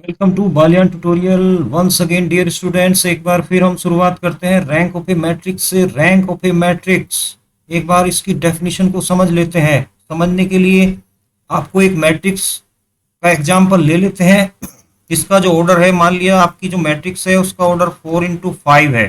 Welcome to Baliyan tutorial once again dear students. एक बार फिर हम शुरुआत करते हैं रैंक ऑफ ए मैट्रिक्स से। रैंक ऑफ ए मैट्रिक्स, एक बार इसकी डेफिनेशन को समझ लेते हैं। समझने के लिए आपको एक मैट्रिक्स का एग्जांपल ले लेते हैं। इसका जो ऑर्डर है, मान लिया आपकी जो मैट्रिक्स है उसका ऑर्डर 4 into 5 है।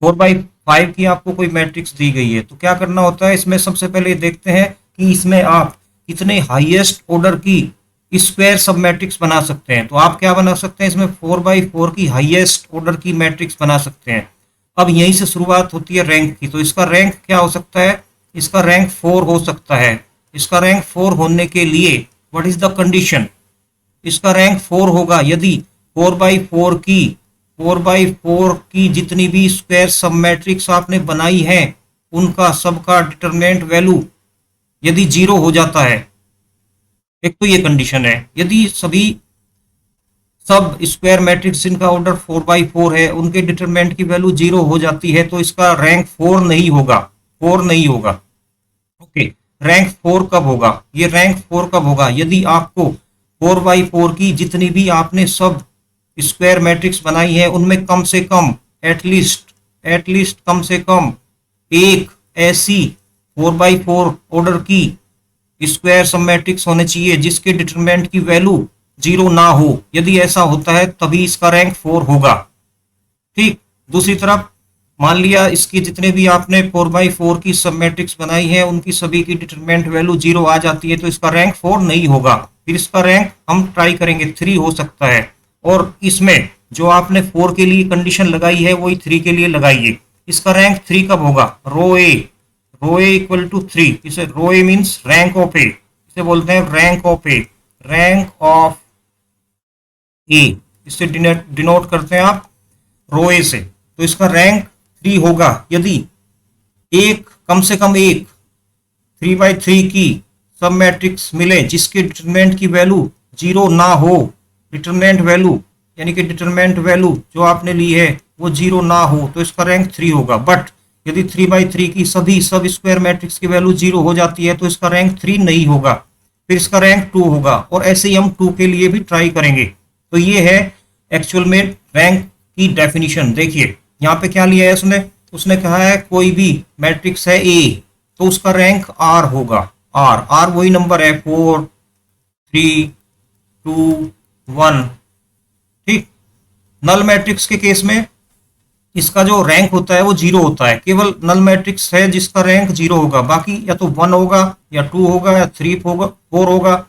4 by 5 की आपको कोई मैट्रिक्स दी गई है, तो क्या करना होता है इसमें? सबसे पहले देखते हैं कि इसमें आप कितने हाईएस्ट ऑर्डर की स्क्वायर सब मैट्रिक्स बना सकते हैं। तो आप क्या बना सकते हैं इसमें? 4 by 4 की हाईएस्ट ऑर्डर की मैट्रिक्स बना सकते हैं। अब यहीं से शुरुआत होती है रैंक की। तो इसका रैंक क्या हो सकता है? इसका रैंक 4 हो सकता है। इसका रैंक 4 होने के लिए व्हाट इज द कंडीशन? इसका रैंक 4 होगा यदि 4 by 4 की जितनी भी स्क्वायर सब मैट्रिक्स आपने बनाई है उनका सबका डिटरमिनेंट वैल्यू यदि 0 हो जाता है। एक तो ये कंडीशन है, यदि सभी सब स्क्वायर मैट्रिक्स जिनका ऑर्डर 4 by 4 है उनके डिटरमिनेंट की वैल्यू 0 हो जाती है तो इसका रैंक 4 नहीं होगा। 4 नहीं होगा। ओके, रैंक 4 कब होगा? ये रैंक 4 कब होगा? यदि आपको 4 by 4 की जितनी भी आपने सब स्क्वायर मैट्रिक्स बनाई है उनमें कम से कम एटलीस्ट कम से कम एक ऐसी 4 by 4 ऑर्डर की स्क्वायर सब मैट्रिक्स होने चाहिए जिसके डिटरमिनेंट की वैल्यू 0 ना हो। यदि ऐसा होता है तभी इसका रैंक 4 होगा। ठीक। दूसरी तरफ मान लिया इसकी जितने भी आपने 4 by 4 की सब मैट्रिक्स बनाई है उनकी सभी की डिटरमिनेंट वैल्यू 0 आ जाती है तो इसका रैंक 4 नहीं होगा। फिर इसका रैंक हम ट्राई करेंगे 3 हो सकता है। और इसमें जो आपने 4 के लिए कंडीशन लगाई है वही 3 के लिए लगाइए। इसका रैंक 3 कब होगा? Row A equal to 3। इसे row A means rank of A, इसे बोलते हैं rank of A. Rank of A इससे डिनोट करते हैं आप रो ए से। तो इसका रैंक 3 होगा यदि एक कम से कम एक 3 by 3 की सब मैट्रिक्स मिले जिसके डिटरमिनेंट की वैल्यू 0 ना हो। डिटरमिनेंट वैल्यू यानी कि डिटरमिनेंट वैल्यू जो आपने ली है वो 0 ना हो तो इसका रैंक 3 होगा। बट यदि 3 by 3 की सभी सब स्क्वायर मैट्रिक्स की वैल्यू 0 हो जाती है तो इसका रैंक 3 नहीं होगा। फिर इसका रैंक 2 होगा और ऐसे ही हम 2 के लिए भी ट्राई करेंगे। तो ये है एक्चुअल में रैंक की डेफिनेशन। देखिए यहाँ पे क्या लिया है उसने? उसने कहा है कोई भी मैट्रिक्स है ए तो उसका रैंक आर होगा। आर वही नंबर है 4 3 2 1। ठीक। नल मैट्रिक्स के केस में इसका जो रैंक होता है वो 0 होता है। केवल नल मैट्रिक्स है जिसका रैंक 0 होगा, बाकी या तो 1 होगा या 2 होगा या 3 होगा 4 होगा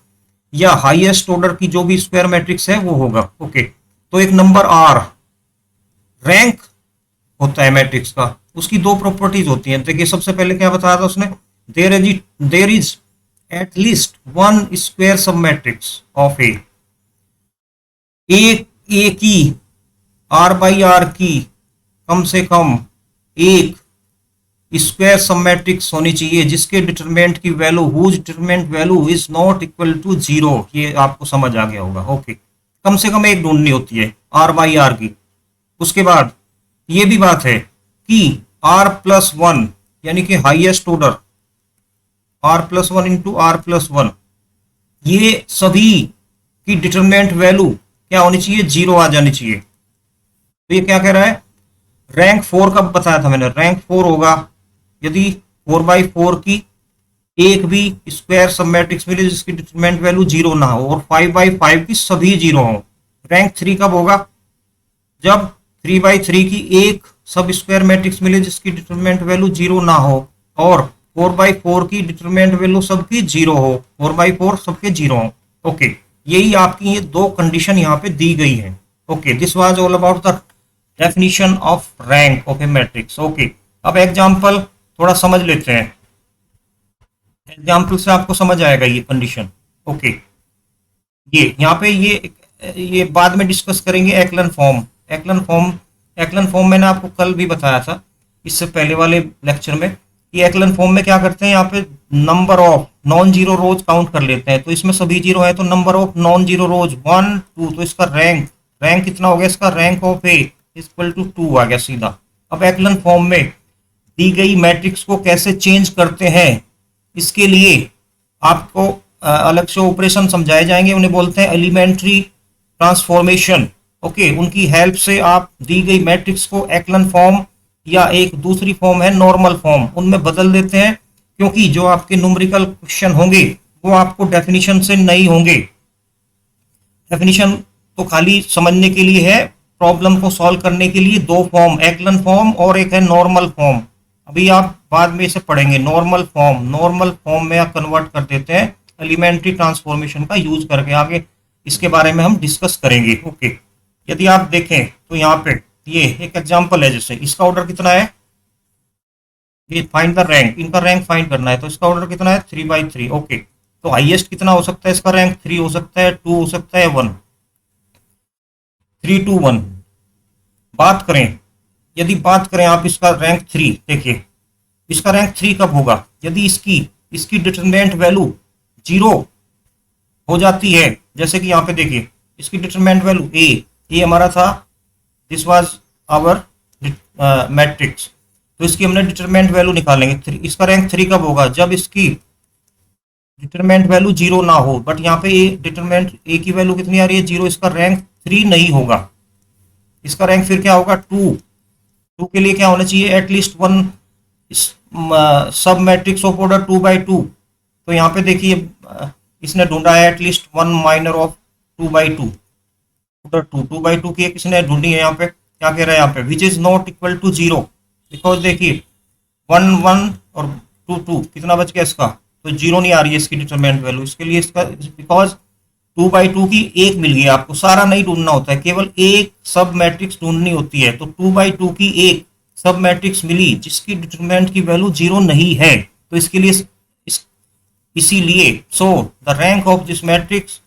या हाईएस्ट ऑर्डर की जो भी स्क्वायर मैट्रिक्स है वो होगा। ओके, तो एक नंबर आर रैंक होता है मैट्रिक्स का। उसकी दो प्रॉपर्टीज होती हैं। देखिए सबसे पहले क्या बताया था उसने? There is at least one square sub matrix of A. एक ए की R/R की कम से कम एक स्क्वायर सब मैट्रिक्स होनी चाहिए जिसके डिटरमिनेंट की value whose determinant value is not equal to 0। ये आपको समझ आ गया होगा। ओके, कम से कम एक ढूंढनी होती है R/R की। उसके बाद ये भी बात है कि R+1 यानी कि highest order R+1 into R+1 ये सभी की डिटरमिनेंट वैल्यू क्या होनी चाहिए? 0 आ जानी चाहिए। तो ये क्या कह रहा है? रैंक 4 कब बताया था मैंने? रैंक 4 होगा यदि 4 by 4 की एक भी स्क्वायर सब मैट्रिक्स मिले जिसकी डिटरमिनेंट वैल्यू 0 ना हो और 5 by 5 की सभी 0 हो। रैंक 3 कब होगा? जब 3 by 3 की एक सब स्क्वायर मैट्रिक्स मिले जिसकी डिटरमिनेंट वैल्यू 0 ना हो और 4 by 4 की डिटरमिनेंट वैल्यू सबकी 0 हो। 4 by 4 सबके 0 हो। ओके, यही आपकी ये दो कंडीशन यहाँ पे दी गई है। Okay, this was all about the definition of rank of a matrix. Okay, अब एग्जांपल थोड़ा समझ लेते हैं। एग्जांपल से आपको समझ आएगा ये कंडीशन। ओके, ये यहाँ पे ये बाद में डिस्कस करेंगे एक्लन फॉर्म। एक्लन फॉर्म मैंने आपको कल भी बताया था इससे पहले वाले लेक्चर में कि एक्लन फॉर्म में क्या करते हैं, यहाँ पे number of non zero rows count कर लेते हैं। तो इसमें सभी 0 है तो number of non zero rows 1 2। तो इसका रैंक कितना हो गया? इसका rank of A equal to 2 आ गया सीधा। अब एक्लन फॉर्म में दी गई मैट्रिक्स को कैसे चेंज करते हैं इसके लिए आपको अलग से ऑपरेशन समझाए जाएंगे। उन्हें बोलते हैं एलिमेंट्री ट्रांसफॉर्मेशन, ओके, उनकी हेल्प से आप दी गई मैट्रिक्स को एक्लन फॉर्म या एक दूसरी फॉर्म है नॉर्मल फॉर्म, उनमें बदल देते हैं, क्योंकि जो आपके न्यूमेरिकल क्वेश्चन होंगे वो आपको डेफिनेशन से नहीं होंगे। डेफिनेशन तो खाली समझने के लिए है, प्रॉब्लम को सॉल्व करने के लिए दो फॉर्म, एक्लन फॉर्म और एक है नॉर्मल फॉर्म, अभी आप बाद में इसे पढ़ेंगे। नॉर्मल फॉर्म में आप कन्वर्ट कर देते हैं एलिमेंट्री ट्रांसफॉर्मेशन का यूज करके, आगे इसके बारे में हम डिस्कस करेंगे। ओके, यदि आप देखें तो यहाँ पे ये एक एग्जांपल है, जैसे इसका ऑर्डर कितना है, ये फाइंड द रैंक, इनका रैंक फाइंड करना है, तो इसका ऑर्डर कितना है 3/3। ओके, तो हाईएस्ट कितना हो सकता है इसका रैंक, 3 हो सकता है, 2 हो सकता है, 1, 3 2 1। बात करें, यदि बात करें आप इसका रैंक 3, देखिए इसका रैंक 3 कब होगा, यदि इसकी इसकी डिटरमिनेंट वैल्यू 0 हो जाती है, जैसे कि यहाँ पे देखिए इसकी डिटरमिनेंट वैल्यू ए हमारा था, दिस वाज आवर मैट्रिक्स, तो इसकी हमने डिटरमिनेंट वैल्यू निकालेंगे। इसका रैंक 3 कब होगा, जब इसकी डिटरमिनेंट वैल्यू 0 ना हो, बट यहाँ पे ए डिटरमिनेंट ए की वैल्यू कितनी आ रही है 0, इसका रैंक 3 नहीं होगा, इसका रैंक फिर क्या होगा 2 के लिए क्या होना चाहिए, एटलीस्ट 1 सब मैट्रिक्स ऑफ ऑर्डर 2/2। तो यहाँ पे देखिए इसने ढूंढा है एटलीस्ट 1 माइनर ऑफ 2/2, ऑर्डर 2/2 की किसने ढूंढी है, यहाँ पे क्या कह रहा है यहाँ पे, which is not equal to 0, because देखिए 1 1 और 2 2 कितना बच गया इसका, तो 0 नहीं आ रही है इसकी डिटरमिनेंट वैल्यू, इसके लिए इसका बिकॉज 2/2 की एक मिल गई, आपको सारा नहीं ढूंढना होता है, केवल एक सब मैट्रिक्स ढूंढनी होती है, तो 2/2 की एक सब मैट्रिक्स मिली जिसकी डिटरमिनेंट की वैल्यू 0 नहीं है, तो इसके लिए इसीलिए so the rank of this matrix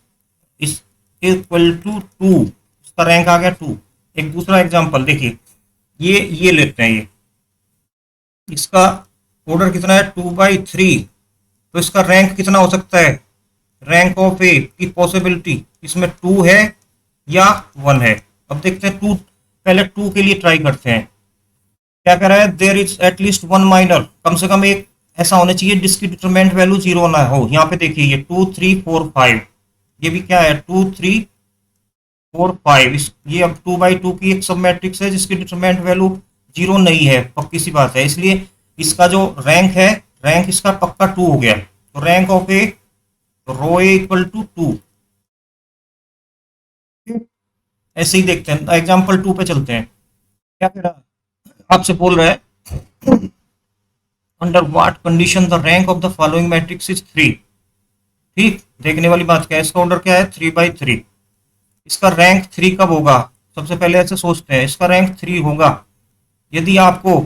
is equal to 2, इसका रैंक आ गया 2। एक दूसरा एग्जांपल देखिए, ये लेते हैं, ये इसका ऑर्डर कितना है 2/3, तो इसका रैंक कितना हो सकता है, रैंक ऑफ ए की पॉसिबिलिटी इसमें 2 है या 1 है। अब देखते हैं 2, पहले 2 के लिए ट्राई करते हैं, क्या कह रहा है, देयर इज एटलीस्ट 1 माइनर, कम से कम एक ऐसा होना चाहिए जिसकी डिटरमिनेंट वैल्यू 0 ना हो। यहाँ पे देखिए ये 2 3 4 5, ये भी क्या है 2 3 4 5, ये अब 2/2 की एक सब मैट्रिक्स है जिसकी डिटरमिनेंट वैल्यू 0 नहीं है, पक्की सी बात है, इसलिए इसका जो रैंक है, रैंक इसका पक्का 2 हो गया, तो rank of A rho A equal to 2। ऐसे ही देखते हैं, एग्जाम्पल 2 पे चलते हैं, क्या कह रहा है, आपसे बोल रहा है under what condition the rank of the following matrix is 3। ठीक, देखने वाली बात क्या है, इसका ऑर्डर क्या है 3/3, इसका रैंक 3 कब होगा, सबसे पहले ऐसे सोचते हैं, इसका रैंक 3 होगा यदि आपको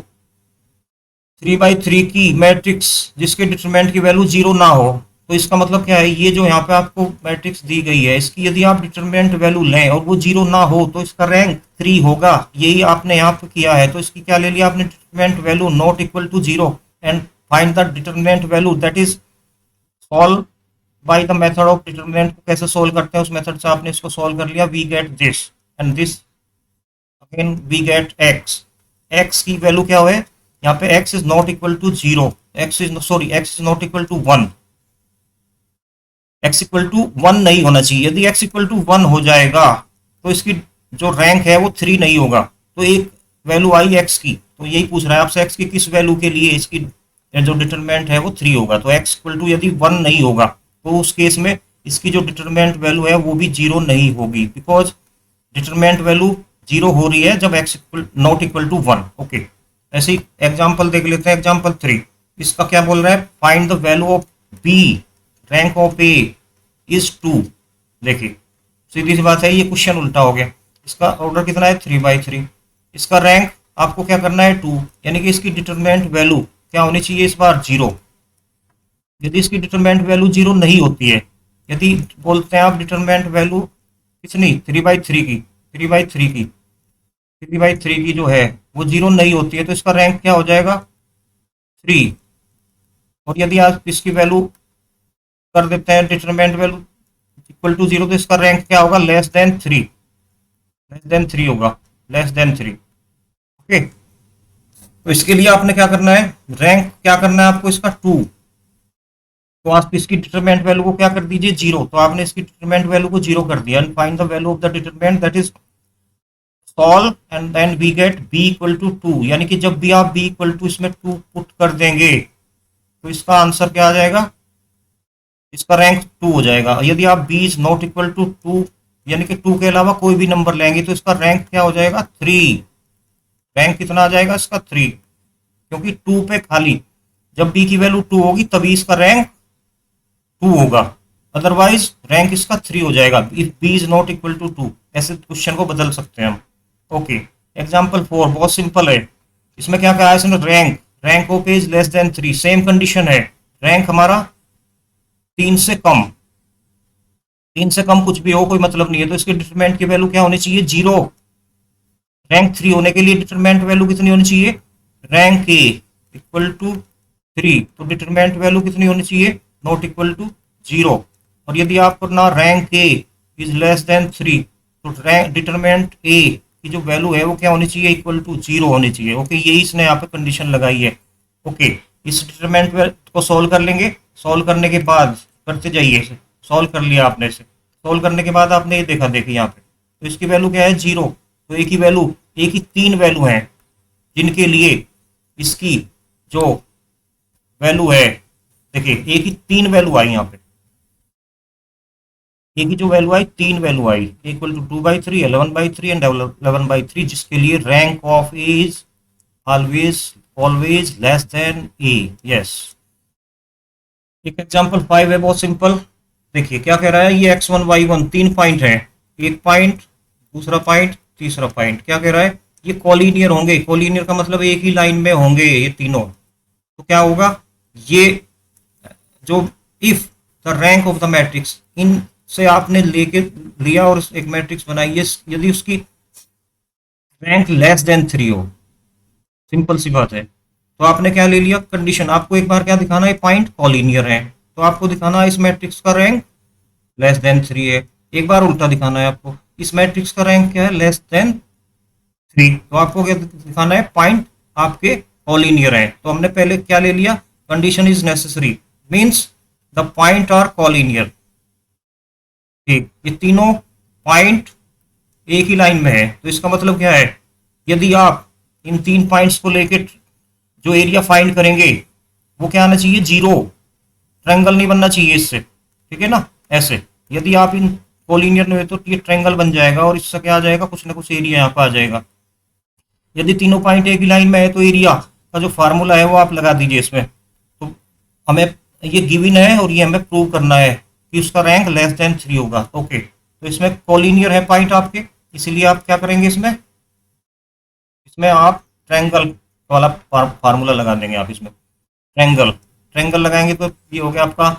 3/3 की मैट्रिक्स जिसके डिटरमिनेंट की वैल्यू 0 ना हो, तो इसका मतलब क्या है, ये जो यहाँ पे आपको मैट्रिक्स दी गई है इसकी यदि आप डिटरमिनेंट वैल्यू लें और वो 0 ना हो, तो इसका रैंक 3 होगा, यही आपने यहाँ पे किया है, तो इसकी क्या ले लिया आपने, determinant value not equal to 0 and find the determinant value, that is solve by the method of determinant को कैसे सोल्व करते हैं उस मेथड से आपने इसको सोल्व कर लिया, we get this and this, again we get X, X की वैल्यू क्या है, यहाँ पे x is not equal to 0, x is not equal to 1, x equal to 1 नहीं होना चाहिए, यदि x इक्वल टू 1 हो जाएगा तो इसकी जो रैंक है वो 3 नहीं होगा, तो एक वैल्यू आई x की, तो यही पूछ रहा है आपसे x की किस वैल्यू के लिए इसकी जो डिटरमिनेंट है वो 3 होगा, तो x इक्वल टू यदि 1 नहीं होगा तो उस केस में इसकी जो डिटरमिनेंट वैल्यू है वो भी 0 नहीं होगी, बिकॉज डिटरमिनेंट वैल्यू 0 हो रही है जब x not equal to 1। Okay, ऐसे ही एग्जाम्पल देख लेते हैं, एग्जाम्पल 3, इसका क्या बोल रहा है, find the value of b rank of A is 2। देखिए सीधी सी बात है, ये क्वेश्चन उल्टा हो गया, इसका ऑर्डर कितना है 3/3, इसका रैंक आपको क्या करना है 2, यानी कि इसकी डिटरमिनेंट वैल्यू क्या होनी चाहिए इस बार 0, यदि इसकी डिटरमिनेंट वैल्यू 0 नहीं होती है, यदि बोलते हैं आप डिटरमिनेंट वैल्यू कितनी 3/3 की जो है वो 0 नहीं होती है, तो इसका रैंक क्या हो जाएगा 3, और यदि आप इसकी वैल्यू कर देते हैं डिटरमिनेंट वैल्यू इक्वल टू 0, तो इसका रैंक क्या होगा लेस देन 3 होगा, लेस देन 3। ओके, तो इसके लिए आपने क्या करना है, रैंक क्या करना है आपको इसका 2, तो आप इसकी डिटरमिनेंट वैल्यू को क्या कर दीजिए, जीरो। तो आपने इसकी डिटरमिनेंट वैल्यू को जीरो कर दिया, and find the value of the determinant, that is solve, and then we get b equal to two. यानी कि जब भी आप b इक्वल टू इसमें टू पुट कर देंगे तो इसका आंसर क्या आ जाएगा, इसका रैंक टू हो जाएगा। यदि आप b is not equal to two, यानी कि टू के अलावा कोई भी नंबर लेंगे तो इसका रैंक क्या हो जाएगा, थ्री। रैंक कितना आ जाएगा इसका, थ्री, क्योंकि टू पे खाली जब b की वैल्यू टू होगी तभी इसका रैंक टू होगा, अदरवाइज रैंक इसका थ्री हो जाएगा if b is not equal to two. ऐसे क्वेश्चन को बदल सकते हैं हम। ओके, एग्जाम्पल 4 बहुत सिंपल है। इसमें क्या कहा है इसने, rank, rank of is less than three. Same condition है, रैंक हमारा तीन से कम, तीन से कम कुछ भी हो कोई मतलब नहीं है, तो इसके डिटरमिनेंट की वैल्यू क्या होनी चाहिए, जीरो। रैंक थ्री होने के लिए डिटरमिनेंट वैल्यू कितनी होनी चाहिए, rank A equal to three, तो डिटरमिनेंट वैल्यू कितनी होनी चाहिए, नॉट इक्वल टू जीरो। और यदि आपको ना rank A is less than three, तो रैंक डिटरमिनेंट ए की जो वैल्यू है वो क्या होनी चाहिए, इक्वल टू जीरो होनी चाहिए। ओके, यही इसने यहाँ पे कंडीशन लगाई है। ओके, इस डिटरमिनेंट को सॉल्व कर लेंगे। सॉल्व करने के बाद करते जाइए, सॉल्व कर लिया आपने इसे। सॉल्व करने के बाद आपने ये देखा, देखिए यहाँ पे तो इसकी वैल्यू क्या है, जीरो। तो एक ही वैल्यू, एक ही तीन वैल्यू हैं जिनके लिए इसकी जो वैल्यू है, देखिए एक ही तीन वैल्यू आई यहाँ पे, एक ही जो वैल्यू आई, तीन वैल्यू आई, equal to two by three, 11/3 and 11/3, जिसके लिए rank of A is always always less than A. Yes, एक एग्जांपल 5 है, बहुत सिंपल। देखिए क्या कह रहा है, ये x1 y1 तीन पॉइंट है, एक पॉइंट, दूसरा पॉइंट, तीसरा पॉइंट। क्या कह रहा है, ये कॉलिनियर होंगे। कॉलिनियर का मतलब एक ही लाइन में होंगे ये तीनों। तो क्या होगा, ये जो if the rank of the matrix, इन से आपने लेके लिया और एक मैट्रिक्स बनाई है, यदि उसकी रैंक लेस देन थ्री हो, सिंपल सी बात है, तो आपने क्या ले लिया, कंडीशन। आपको एक बार क्या दिखाना है, पॉइंट कॉलिनियर है, तो आपको दिखाना है इस मैट्रिक्स का रैंक लेस देन थ्री है। एक बार उल्टा दिखाना है आपको, इस मैट्रिक्स का रैंक क्या है, लेस देन थ्री, तो आपको क्या दिखाना है, पॉइंट आपके कॉलिनियर है। तो हमने पहले क्या ले लिया, condition is necessary, means the point are collinear. ठीक, ये तीनों पॉइंट एक ही लाइन में है, तो इसका मतलब क्या है, यदि आप इन तीन पॉइंट्स को लेके जो एरिया फाइंड करेंगे वो क्या आना चाहिए, जीरो। ट्रायंगल नहीं बनना चाहिए इससे, ठीक है ना। ऐसे यदि आप इन कोलिनियर में तो ये ट्रायंगल बन जाएगा और इससे क्या आ जाएगा, कुछ ना कुछ एरिया यहाँ पर आ जाएगा। यदि तीनों पॉइंट एक ही लाइन में है तो एरिया का जो फार्मूला है वो आप लगा दीजिए इसमें। तो हमें ये गिवन है और ये हमें प्रूव करना है कि उसका रैंक लेस देन थ्री होगा। ओके, तो इसमें कोलिनियर है पॉइंट आपके, इसीलिए आप क्या करेंगे, इसमें इसमें आप ट्रायंगल वाला फार्मूला लगा देंगे। आप इसमें ट्रायंगल ट्रायंगल लगाएंगे तो ये हो गया आपका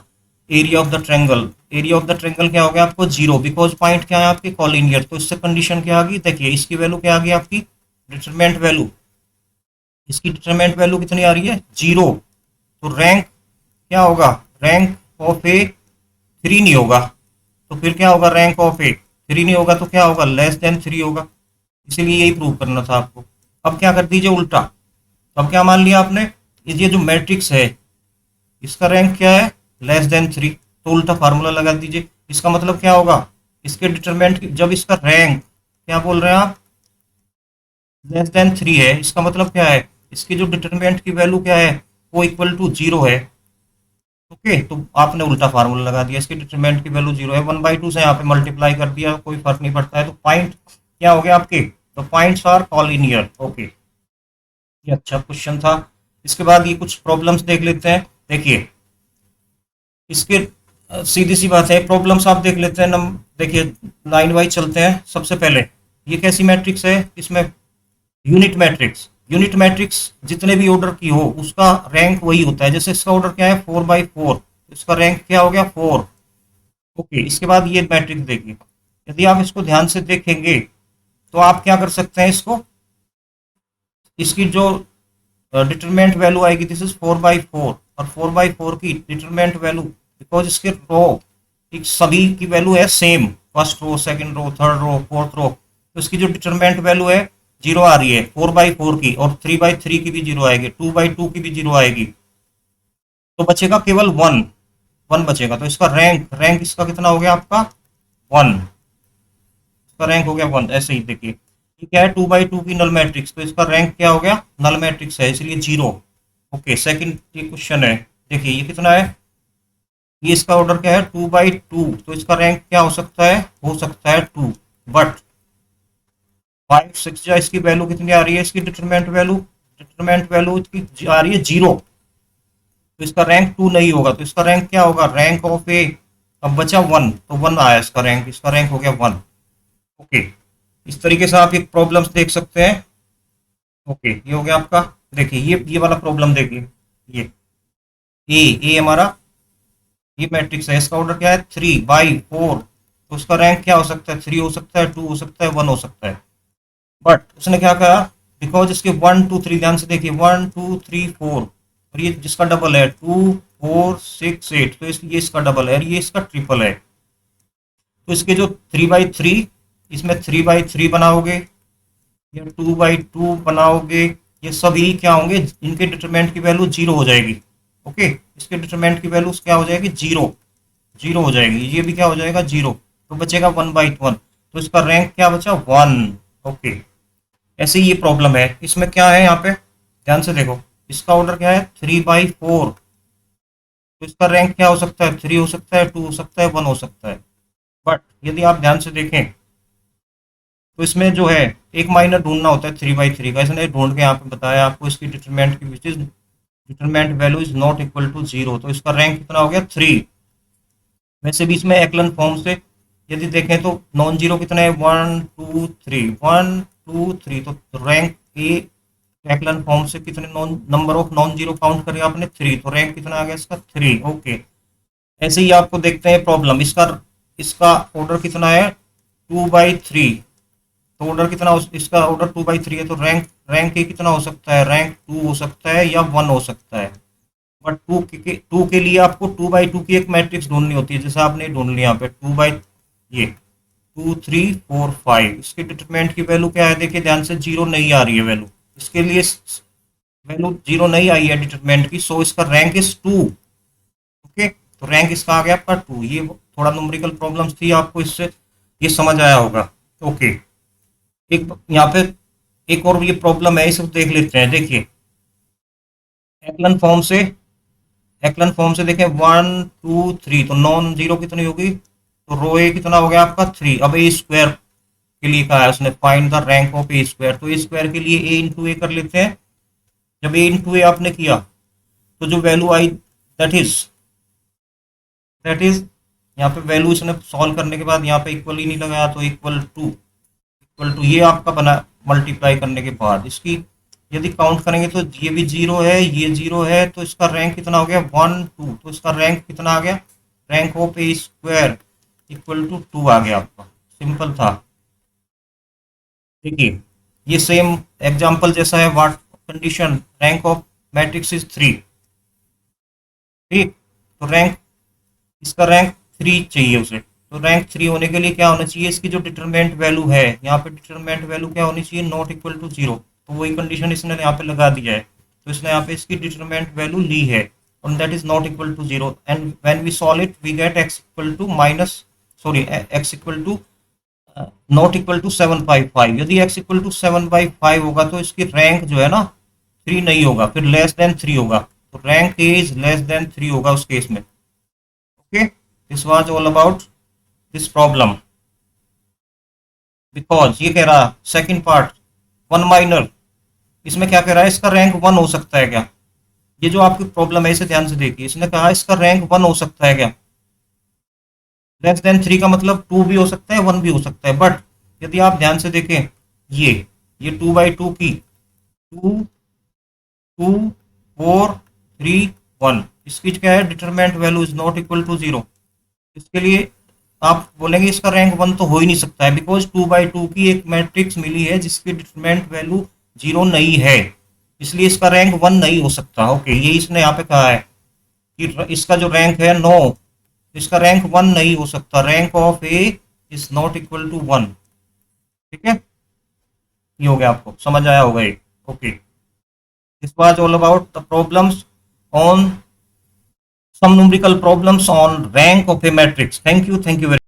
area of the triangle. Area of the triangle क्या हो गया आपको, जीरो, बिकॉज पॉइंट क्या है आपके कॉलिनियर। तो इससे कंडीशन क्या आ गई, देखिए इसकी वैल्यू क्या आ गई आपकी, डिटरमिनेंट वैल्यू, इसकी डिटरमिनेंट वैल्यू कितनी आ रही है, जीरो। तो रैंक क्या होगा, रैंक ऑफ ए थ्री नहीं होगा, तो फिर क्या होगा, रैंक ऑफ ए थ्री नहीं होगा तो क्या होगा, लेस देन थ्री होगा। इसीलिए यही प्रूव करना था आपको। अब क्या कर दीजिए उल्टा, तो अब क्या मान लिया आपने, ये जो मैट्रिक्स है इसका रैंक क्या है, लेस देन थ्री, तो उल्टा फार्मूला लगा दीजिए। इसका मतलब क्या होगा, इसके डिटरमिनेंट जब इसका रैंक क्या बोल रहे हैं आप, लेस देन थ्री है, इसका मतलब क्या है, इसकी जो डिटरमिनेंट की वैल्यू क्या है, वो इक्वल टू जीरो है। ओके, तो आपने उल्टा फार्मूला लगा दिया, इसकी डिटरमिनेंट की वैल्यू जीरो है, 1/2 से यहाँ पे मल्टीप्लाई कर दिया, कोई फर्क नहीं पड़ता है। तो पॉइंट क्या हो गया आपके, तो पॉइंट्स आर कॉलिनियर। ओके, ये अच्छा क्वेश्चन था। इसके बाद ये कुछ प्रॉब्लम्स देख लेते हैं। देखिए इसके सीधी सी बात है, प्रॉब्लम्स आप देख लेते हैं। देखिए लाइन वाइज चलते हैं। सबसे पहले ये कैसी मैट्रिक्स है, इसमें यूनिट मैट्रिक्स। यूनिट मैट्रिक्स जितने भी ऑर्डर की हो उसका रैंक वही होता है। जैसे इसका ऑर्डर क्या है, 4/4, इसका रैंक क्या हो गया, 4। ओके, इसके बाद ये मैट्रिक्स देखिए, यदि आप इसको ध्यान से देखेंगे तो आप क्या कर सकते हैं, इसको इसकी जो डिटरमिनेंट वैल्यू आएगी, दिस इज 4/4, और 4/4 की डिटरमिनेंट वैल्यू, बिकॉज इसके रो सभी की वैल्यू है same, first row, second row, third row, fourth row, तो इसकी जो डिटरमिनेंट वैल्यू है जीरो आ रही है 4/4 की, और 3/3 की भी जीरो आएगी, 2/2 की भी जीरो आएगी, तो बचेगा केवल 1। वन बचेगा, तो इसका रैंक रैंक इसका कितना हो गया आपका 1, इसका रैंक हो गया 1। ऐसे ही देखिए ये क्या है 2 by 2 की नल मैट्रिक्स, तो इसका रैंक क्या हो गया नल मैट्रिक्स है इसलिए 0। ओके सेकंड ये क्वेश्चन है, देखिए ये कितना है, ये इसका ऑर्डर क्या है 2 by 2, तो इसका रैंक क्या हो सकता है 2। बट 5 6 इसकी वैल्यू कितनी आ रही है, इसकी डिटरमेंट वैल्यू इसकी आ रही है 0, तो इसका रैंक 2 नहीं होगा, तो इसका रैंक क्या होगा रैंक ऑफ ए। अब बचा 1, तो 1 आया इसका रैंक हो गया 1। ओके इस तरीके से आप एक प्रॉब्लम्स देख सकते हैं। ओके ये हो गया आपका, देखिए ये वाला प्रॉब्लम देखिए, ये ए हमारा ये मैट्रिक्स है, इसका ऑर्डर क्या है 3 by 4, तो उसका रैंक क्या हो सकता है 3 हो सकता है 2 हो सकता है 1 हो सकता है। बट उसने क्या कहा, बिकॉज इसके 1 2 3 ध्यान से देखिए 1 2 3 4, और ये जिसका डबल है 2 4 6 8, तो ये इसका डबल है और ये इसका ट्रिपल है, तो इसके जो 3 by 3, इसमें 3 by 3 बनाओगे या 2 by 2 बनाओगे, ये सभी क्या होंगे इनके डिटरमिनेंट की वैल्यू 0 हो जाएगी। ओके इसके डिटरमिनेंट की वैल्यू क्या हो जाएगी 0, 0 हो जाएगी, ये भी क्या हो जाएगा 0, तो बचेगा 1 by 1, तो इसका रैंक क्या बचा 1। ओके ऐसे ही ये प्रॉब्लम है, इसमें क्या है यहाँ पे ध्यान से देखो, इसका ऑर्डर क्या है 3 by 4, तो इसका रैंक क्या हो सकता है 3 हो सकता है 2 हो सकता है 1 हो सकता है। बट यदि आप ध्यान से देखें तो इसमें जो है एक माइनर ढूंढना होता है 3 by 3 का, इसने ढूंढ के यहाँ पे बताया आपको इसकी डिटरमिनेंट की, which is determinant value is not equal to 0, तो इसका रैंक कितना हो गया 3। वैसे भी इसमें एक्लन फॉर्म से यदि देखें तो नॉन जीरो कितने हैं 1 2 3 1 2 3, तो रैंक ए एक्लन फॉर्म से कितने number of non zero count करें आपने 3, तो रैंक कितना आ गया इसका 3। ओके ऐसे ही आपको देखते हैं प्रॉब्लम, इसका इसका ऑर्डर कितना है 2 by 3, तो ऑर्डर कितना इसका ऑर्डर 2 by 3 है, तो रैंक रैंक ए कितना हो सकता है रैंक 2 हो सकता है या 1 हो सकता है। बट टू के लिए आपको 2 by 2 की एक मैट्रिक्स ढूंढनी होती है, जैसे आपने ढूंढ लिया यहाँ पे 2 by ये 2 3 4 5, इसके डिटरमिनेंट की वैल्यू क्या है देखिए ध्यान से 0 नहीं आ रही है वैल्यू, इसके लिए वैल्यू 0 नहीं आई है डिटरमिनेंट की, सो इसका रैंक इज 2। ओके तो रैंक इसका आ गया आपका 2, ये थोड़ा न्यूमेरिकल प्रॉब्लम्स थी, आपको इससे ये समझ आया होगा। ओके एक यहाँ पे एक और ये प्रॉब्लम है, इसे देख लेते हैं। देखिए एक्लन फॉर्म से देखें 1 2 3, तो नॉन जीरो कितनी होगी, तो रो ए कितना हो गया आपका 3। अब ए स्क्वायर के लिए कहा है उसने find the rank of A square, तो ए स्क्वायर के लिए ए इंटू ए कर लेते हैं। जब ए इंटू ए आपने किया तो जो वैल्यू आई दैट इज यहाँ पे वैल्यू इसने सॉल्व करने के बाद यहाँ पे इक्वल ही नहीं लगाया, तो इक्वल टू ये आपका बना मल्टीप्लाई करने के बाद इसकी यदि काउंट करेंगे तो ये भी 0 है ये 0 है, तो इसका रैंक कितना हो गया 1 2, तो इसका रैंक कितना आ गया rank of A square equal to 2 आ गया आपका, सिंपल था। देखिए ये सेम एग्जांपल जैसा है, what condition rank of matrix is 3, ठीक, तो रैंक इसका रैंक 3 चाहिए उसे, तो रैंक 3 होने के लिए क्या होना चाहिए, इसकी जो डिटरमिनेंट वैल्यू है यहाँ पे डिटरमिनेंट वैल्यू क्या होनी चाहिए नॉट इक्वल टू 0, तो वही कंडीशन इसने यहाँ पे लगा दिया है, तो इसने यहाँ पे इसकी डिटरमिनेंट वैल्यू ली है और that is not equal to 0, and when we solve it we get x equal to minus sorry x equal to not equal to 7 by 5। यदि x इक्वल टू 7 by 5 होगा तो इसकी रैंक जो है ना 3 नहीं होगा, फिर लेस देन 3 होगा, तो रैंक इज लेस देन 3 होगा उस केस में। Okay this was all about this problem, because ये कह रहा सेकंड पार्ट 1 माइनर, इसमें क्या कह रहा है इसका रैंक 1 हो सकता है क्या, ये जो आपकी प्रॉब्लम है इसे ध्यान से देखिए, इसने कहा इसका रैंक 1 हो सकता है क्या, लेस देन 3 का मतलब 2 भी हो सकता है 1 भी हो सकता है। बट यदि आप ध्यान से देखें ये 2 by 2 की 2 2 4 3 1, इसकी क्या है determinant value is not equal to 0, इसके लिए आप बोलेंगे इसका रैंक 1 तो हो ही नहीं सकता है, बिकॉज 2 by 2 की एक मैट्रिक्स मिली है जिसकी डिटरमिनेंट वैल्यू 0 नहीं है, इसलिए इसका रैंक 1 नहीं हो सकता। ओके ये इसने यहाँ पे कहा है कि इसका जो रैंक है 9, इसका रैंक 1 नहीं हो सकता, rank of A is not equal to 1। ठीक है ये हो गया, आपको समझ आया होगा ये। Okay this was all about the problems on some numerical problems on rank of a matrix. Thank you very